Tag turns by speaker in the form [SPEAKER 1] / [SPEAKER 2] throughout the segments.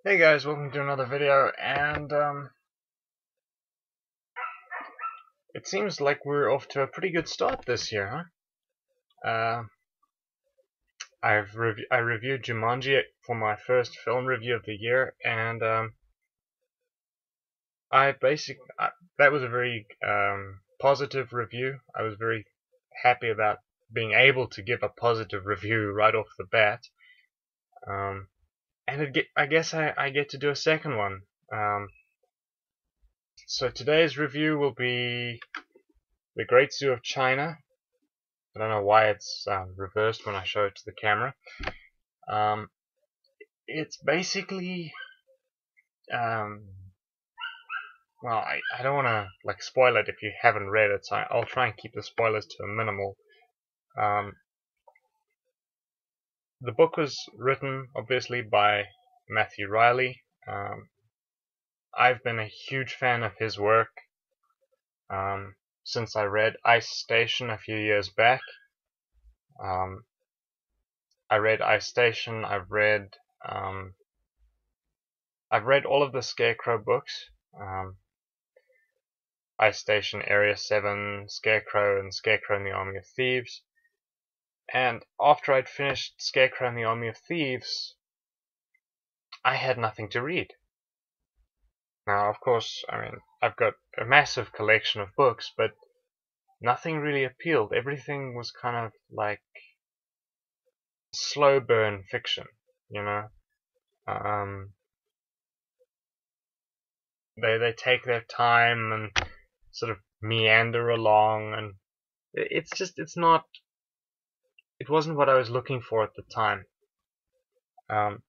[SPEAKER 1] Hey guys, welcome to another video, and it seems like we're off to a pretty good start this year, huh? I reviewed Jumanji for my first film review of the year, and that was a very positive review. I was very happy about being able to give a positive review right off the bat. And I guess I get to do a second one. So today's review will be The Great Zoo of China. I don't know why it's reversed when I show it to the camera. It's basically, well, I don't want to like spoil it if you haven't read it, so I'll try and keep the spoilers to a minimal. The book was written, obviously, by Matthew Reilly. I've been a huge fan of his work since I read Ice Station a few years back. I read Ice Station. I've read all of the Scarecrow books. Ice Station, Area 7, Scarecrow, and Scarecrow and the Army of Thieves. And after I'd finished Scarecrow and the Army of Thieves, I had nothing to read. Now, of course, I mean, I've got a massive collection of books, but nothing really appealed. Everything was kind of like slow burn fiction, you know. They take their time and sort of meander along, and it wasn't what I was looking for at the time. And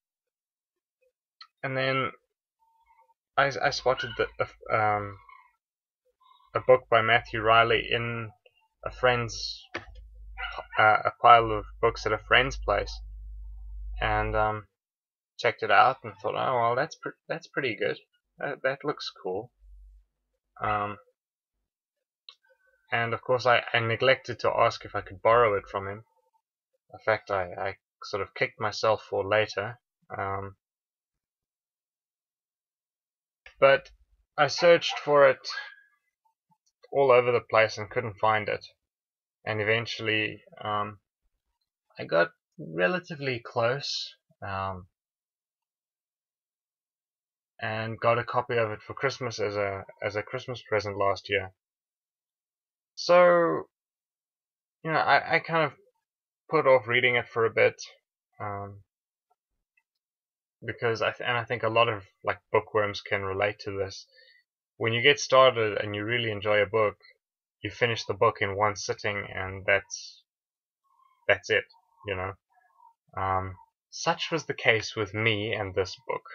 [SPEAKER 1] then I spotted a book by Matthew Reilly in a pile of books at a friend's place, and checked it out and thought, oh well, that's pretty good. That looks cool. And of course I neglected to ask if I could borrow it from him. In fact, I sort of kicked myself for later. But I searched for it all over the place and couldn't find it. And eventually I got relatively close and got a copy of it for Christmas as a Christmas present last year. So, you know, I kind of put off reading it for a bit, because I think a lot of like bookworms can relate to this. When you get started and you really enjoy a book, you finish the book in one sitting, and that's it, you know. Such was the case with me and this book.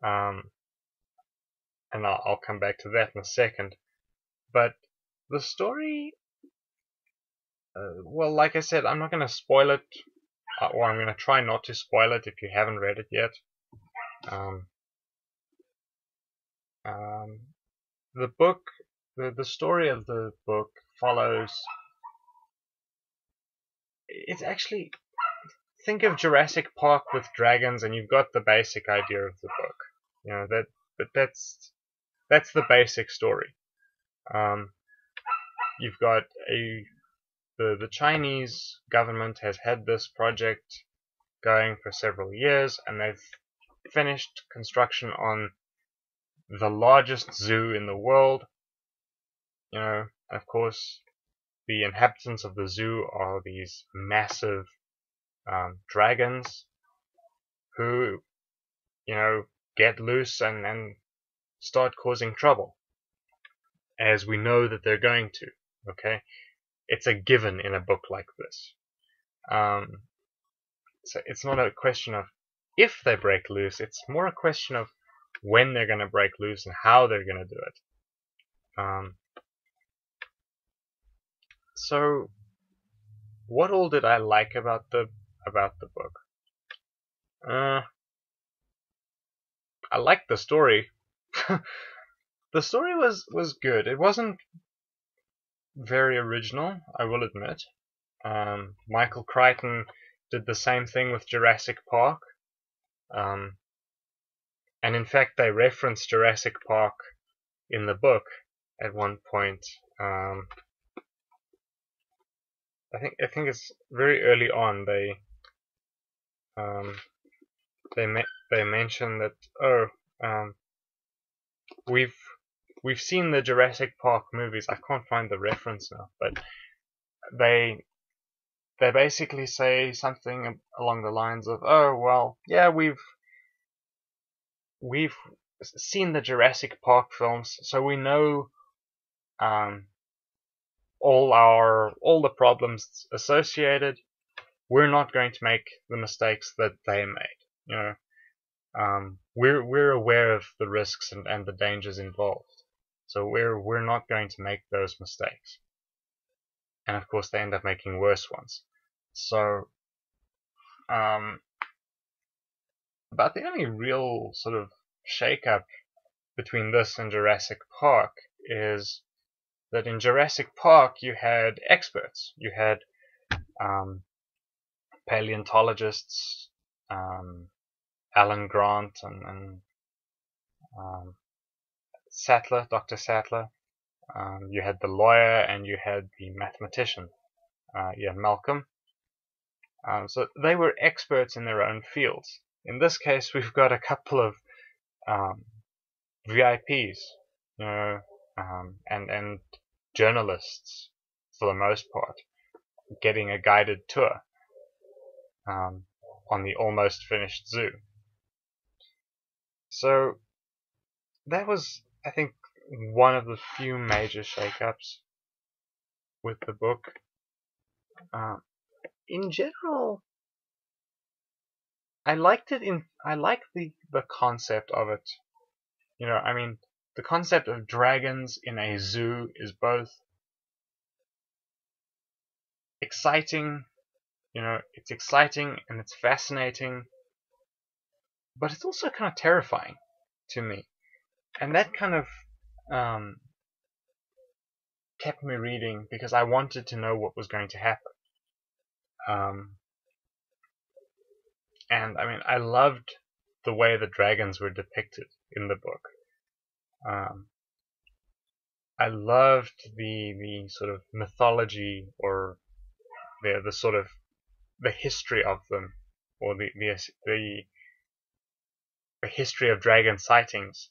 [SPEAKER 1] And I'll come back to that in a second. But the story, well, like I said, I'm not going to spoil it, or I'm going to try not to spoil it if you haven't read it yet. The book, the story of the book follows. It's actually, think of Jurassic Park with dragons, and you've got the basic idea of the book. You know that's the basic story. You've got the Chinese government has had this project going for several years, and they've finished construction on the largest zoo in the world. You know, of course, the inhabitants of the zoo are these massive dragons who, you know, get loose and start causing trouble, as we know that they're going to. Okay, it's a given in a book like this. So it's not a question of if they break loose, it's more a question of when they're going to break loose and how they're going to do it. So what all did I like about the book? I liked the story. The story was good. It wasn't very original, I will admit. Michael Crichton did the same thing with Jurassic Park. And in fact, they reference Jurassic Park in the book at one point. I think it's very early on. They mention that we've seen the Jurassic Park movies. I can't find the reference now, but they basically say something along the lines of, oh well, yeah, we've seen the Jurassic Park films, so we know all the problems associated. We're not going to make the mistakes that they made. You know, we're aware of the risks and the dangers involved, so we're not going to make those mistakes. And of course, they end up making worse ones. So, about the only real sort of shake-up between this and Jurassic Park is that in Jurassic Park you had experts. You had paleontologists, Alan Grant and Sattler, Dr. Sattler. You had the lawyer and you had the mathematician, Malcolm. So they were experts in their own fields. In this case, we've got a couple of VIPs, you know, and journalists for the most part, getting a guided tour on the almost finished zoo. So that was, I think, one of the few major shakeups with the book. In general, I liked it. I like the concept of it. You know, I mean, the concept of dragons in a zoo is both exciting. You know, it's exciting and it's fascinating, but it's also kind of terrifying to me. And that kind of kept me reading because I wanted to know what was going to happen. And I mean, I loved the way the dragons were depicted in the book. I loved the sort of mythology, or the sort of the history of them, or the history of dragon sightings,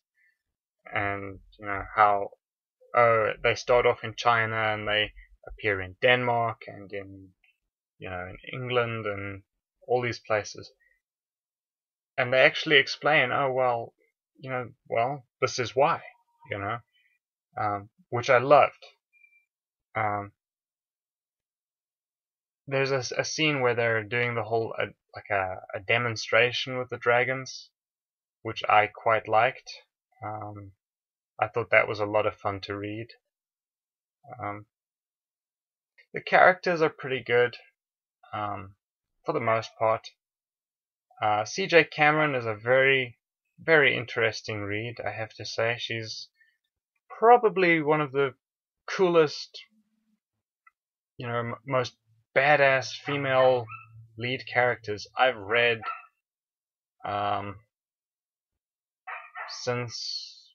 [SPEAKER 1] and you know how they start off in China and they appear in Denmark and in England and all these places, and they actually explain, oh well, this is why, which I loved. There's a scene where they're doing the whole a demonstration with the dragons, which I quite liked. I thought that was a lot of fun to read. The characters are pretty good, for the most part. C.J. Cameron is a very, very interesting read, I have to say. She's probably one of the coolest, most badass female lead characters I've read since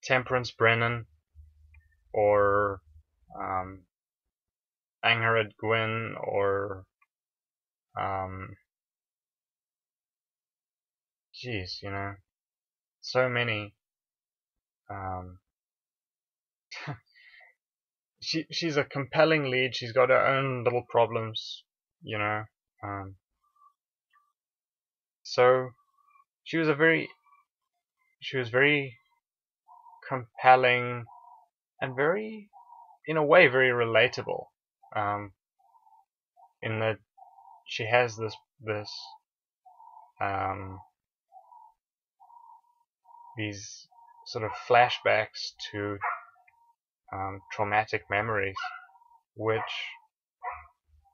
[SPEAKER 1] Temperance Brennan, or Angharad Gwyn, or so many. She's a compelling lead. She's got her own little problems, so she was very compelling and very, in a way, very relatable. In that she has these sort of flashbacks to traumatic memories, which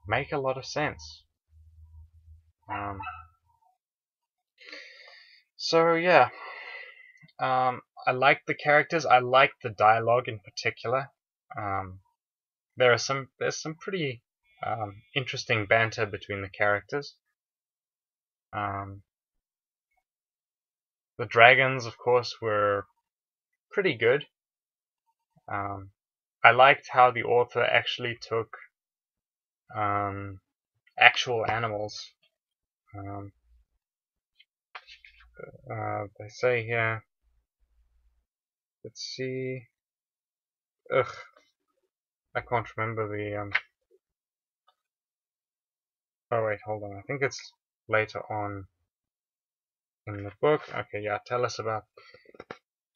[SPEAKER 1] make a lot of sense. So yeah, I like the characters. I like the dialogue in particular. There's some pretty interesting banter between the characters. The dragons, of course, were pretty good. I liked how the author actually took actual animals. They say here, let's see, I can't remember the, oh wait, hold on, I think it's later on in the book. Okay, yeah, tell us about,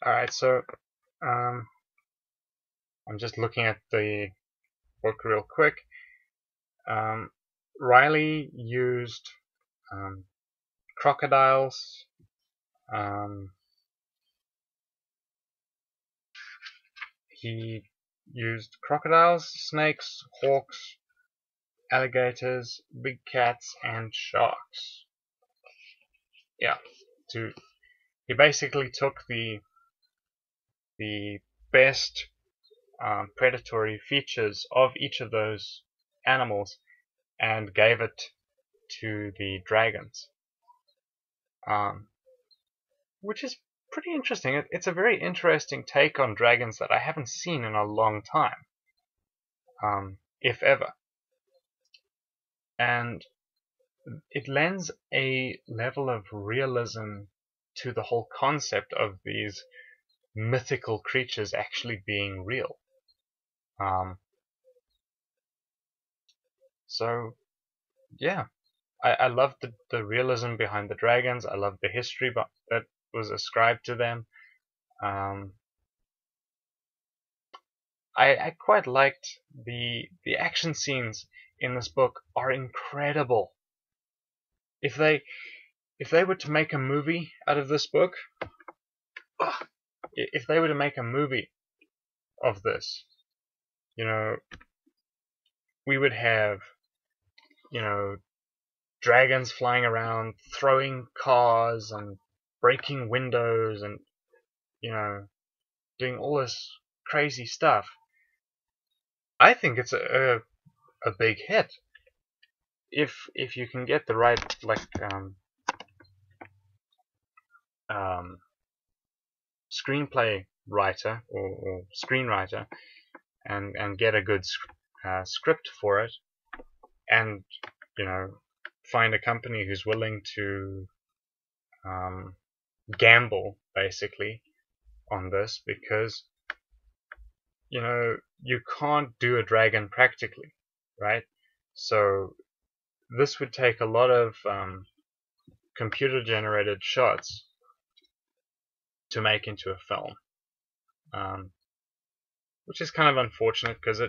[SPEAKER 1] alright, so, I'm just looking at the book real quick. Riley used crocodiles, he used crocodiles, snakes, hawks, alligators, big cats, and sharks. Yeah, he basically took the best predatory features of each of those animals and gave it to the dragons, which is pretty interesting. It's a very interesting take on dragons that I haven't seen in a long time, if ever. And it lends a level of realism to the whole concept of these mythical creatures actually being real. So, yeah, I love the realism behind the dragons. I love the history that was ascribed to them. I quite liked the action scenes in this book are incredible. If they were to make a movie out of this book, if they were to make a movie of this, we would have, dragons flying around, throwing cars and breaking windows and, doing all this crazy stuff. I think it's a big hit if you can get the right screenplay writer or screenwriter and get a good script for it, and find a company who's willing to gamble basically on this, because you can't do a dragon practically, right? So this would take a lot of computer generated shots to make into a film, which is kind of unfortunate because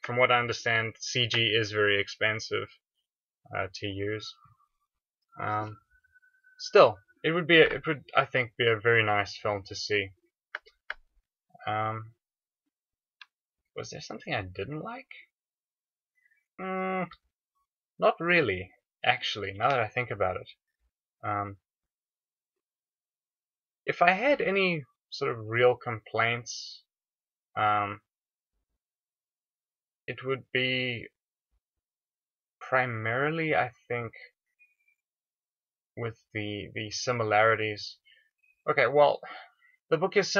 [SPEAKER 1] from what I understand, CG is very expensive to use. Still, it would I think be a very nice film to see. Was there something I didn't like? Not really, actually, now that I think about it. If I had any sort of real complaints, it would be primarily, I think, with the similarities. Okay, well, the book is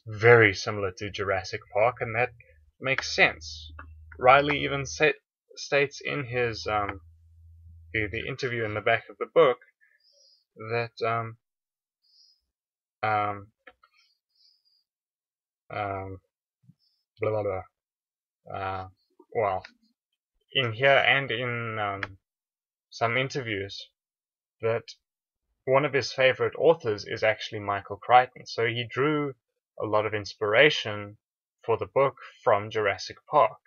[SPEAKER 1] very similar to Jurassic Park, and that makes sense. Riley even states in his the interview in the back of the book that blah blah blah. Well, in here and in some interviews, that one of his favorite authors is actually Michael Crichton. So he drew a lot of inspiration for the book from Jurassic Park.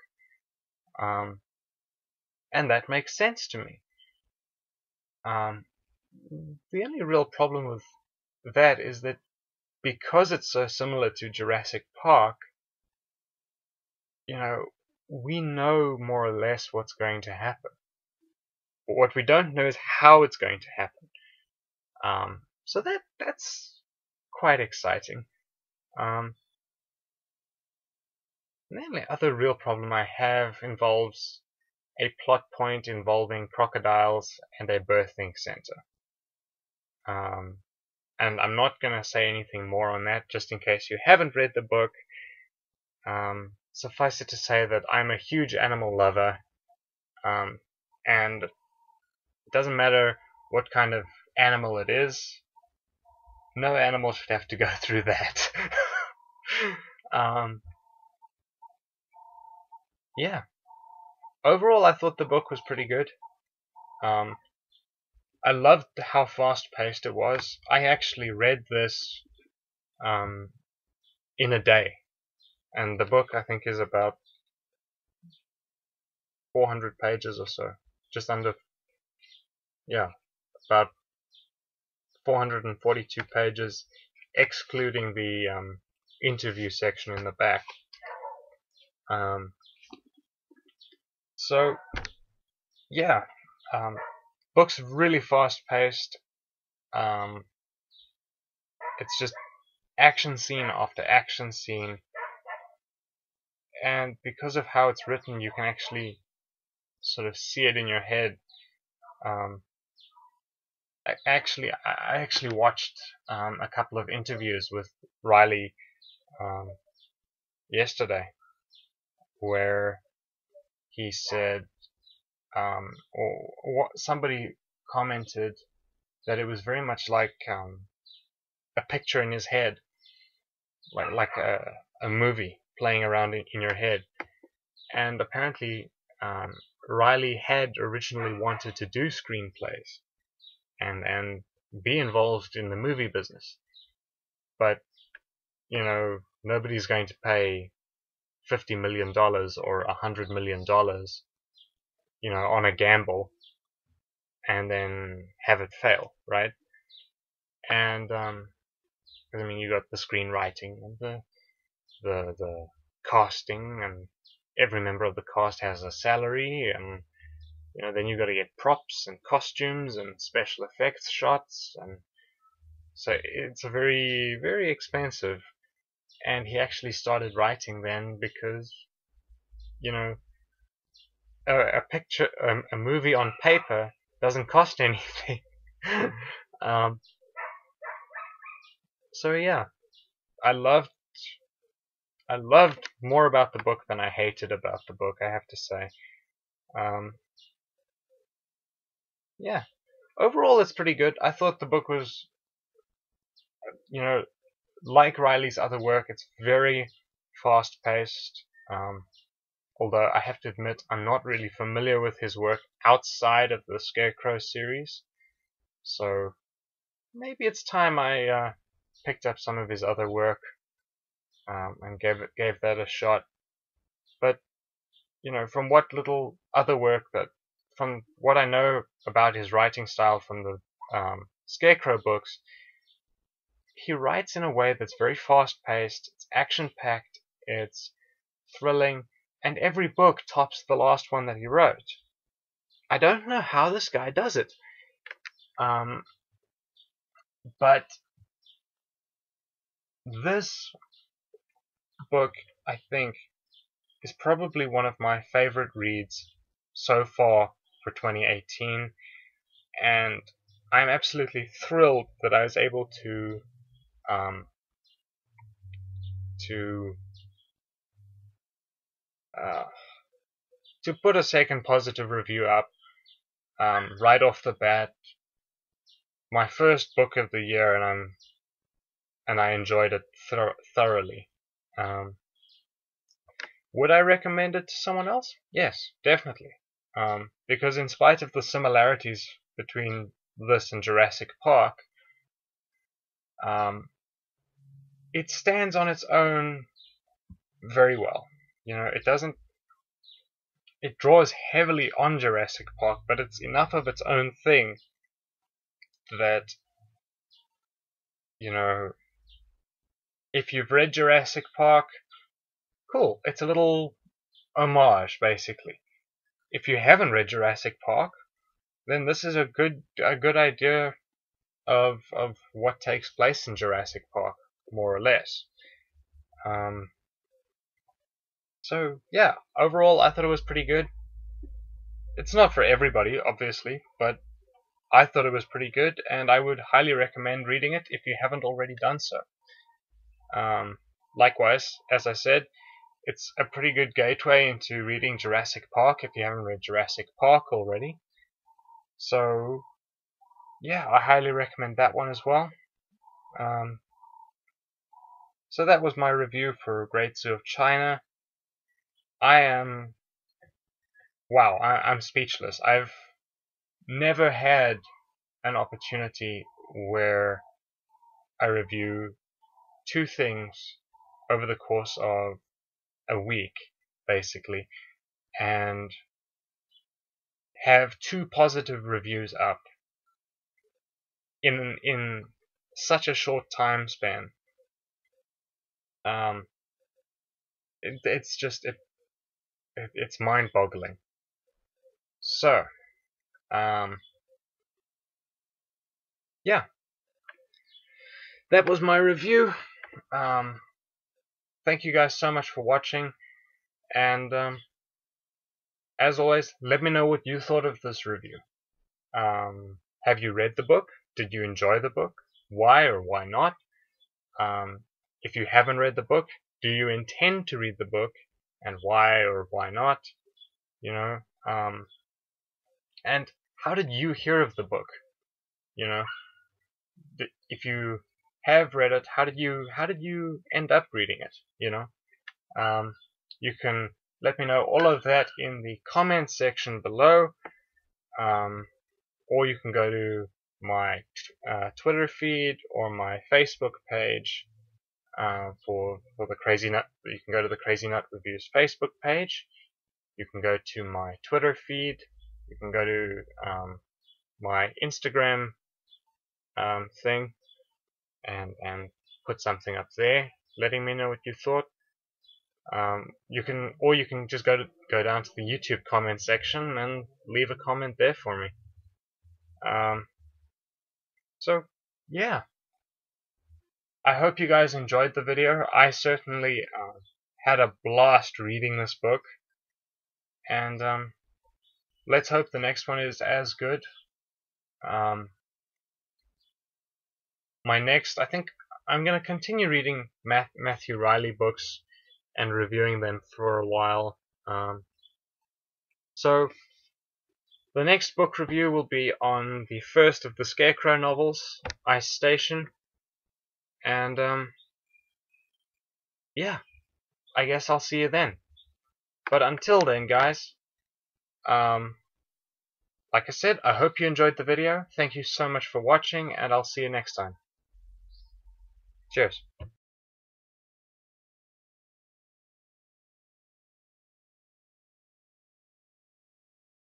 [SPEAKER 1] And that makes sense to me. The only real problem with that is that because it's so similar to Jurassic Park, we know more or less what's going to happen. But what we don't know is how it's going to happen. So that's quite exciting. And the only other real problem I have involves a plot point involving crocodiles and a birthing center. And I'm not going to say anything more on that, just in case you haven't read the book. Suffice it to say that I'm a huge animal lover, and it doesn't matter what kind of animal it is, no animal should have to go through that. Yeah. Overall, I thought the book was pretty good. I loved how fast-paced it was. I actually read this in a day, and the book I think is about 400 pages or so, just under, yeah, about 442 pages, excluding the interview section in the back. So, yeah, book's really fast-paced. It's just action scene after action scene, and because of how it's written, you can actually sort of see it in your head. I actually watched a couple of interviews with Riley yesterday, where he said, somebody commented that it was very much like a picture in his head, like a movie playing around in your head. And apparently Riley had originally wanted to do screenplays and be involved in the movie business, but you know, nobody's going to pay $50 million or $100 million, you know, on a gamble and then have it fail, right? And I mean, you got the screenwriting and the casting, and every member of the cast has a salary, and you know, then you got to get props and costumes and special effects shots, and so it's a very, very expensive. And he actually started writing then because, you know, a movie on paper doesn't cost anything. So yeah, I loved more about the book than I hated about the book, I have to say. Yeah, overall it's pretty good. I thought the book was, you know, like Riley's other work, it's very fast-paced. Although I have to admit I'm not really familiar with his work outside of the Scarecrow series, so maybe it's time I picked up some of his other work and gave that a shot. But you know, from what little other work from what I know about his writing style from the Scarecrow books, he writes in a way that's very fast-paced, it's action-packed, it's thrilling, and every book tops the last one that he wrote. I don't know how this guy does it, but this book, I think, is probably one of my favorite reads so far for 2018, and I'm absolutely thrilled that I was able to put a second positive review up right off the bat. My first book of the year, and I enjoyed it thoroughly. Would I recommend it to someone else? Yes, definitely. Because in spite of the similarities between this and Jurassic Park, it stands on its own very well. You know, it draws heavily on Jurassic Park, but it's enough of its own thing that, you know, if you've read Jurassic Park, cool, it's a little homage, basically. If you haven't read Jurassic Park, then this is a good idea of what takes place in Jurassic Park, more or less. So yeah, overall I thought it was pretty good. It's not for everybody, obviously, but I thought it was pretty good, and I would highly recommend reading it if you haven't already done so. Likewise, as I said, it's a pretty good gateway into reading Jurassic Park if you haven't read Jurassic Park already. So, yeah, I highly recommend that one as well. So that was my review for Great Zoo of China. I'm speechless. I've never had an opportunity where I review two things over the course of a week, basically, and have two positive reviews up in such a short time span. It's mind-boggling. So, yeah, that was my review. Thank you guys so much for watching, and as always, let me know what you thought of this review. Have you read the book? Did you enjoy the book? Why or why not? If you haven't read the book, do you intend to read the book, and why or why not? You know, and how did you hear of the book? You know, if you have read it, how did you end up reading it? You know, you can let me know all of that in the comment section below, or you can go to my Twitter feed or my Facebook page for the Crazy Nut. You can go to the Crazy Nut Reviews Facebook page. You can go to my Twitter feed. You can go to my Instagram thing and put something up there, letting me know what you thought. You can just go down to the YouTube comment section and leave a comment there for me. So yeah, I hope you guys enjoyed the video. I certainly had a blast reading this book, and let's hope the next one is as good. I think I'm going to continue reading Matthew Reilly books and reviewing them for a while. So the next book review will be on the first of the Scarecrow novels, Ice Station. And yeah, I guess I'll see you then. But until then, guys, like I said, I hope you enjoyed the video. Thank you so much for watching, and I'll see you next time. Cheers.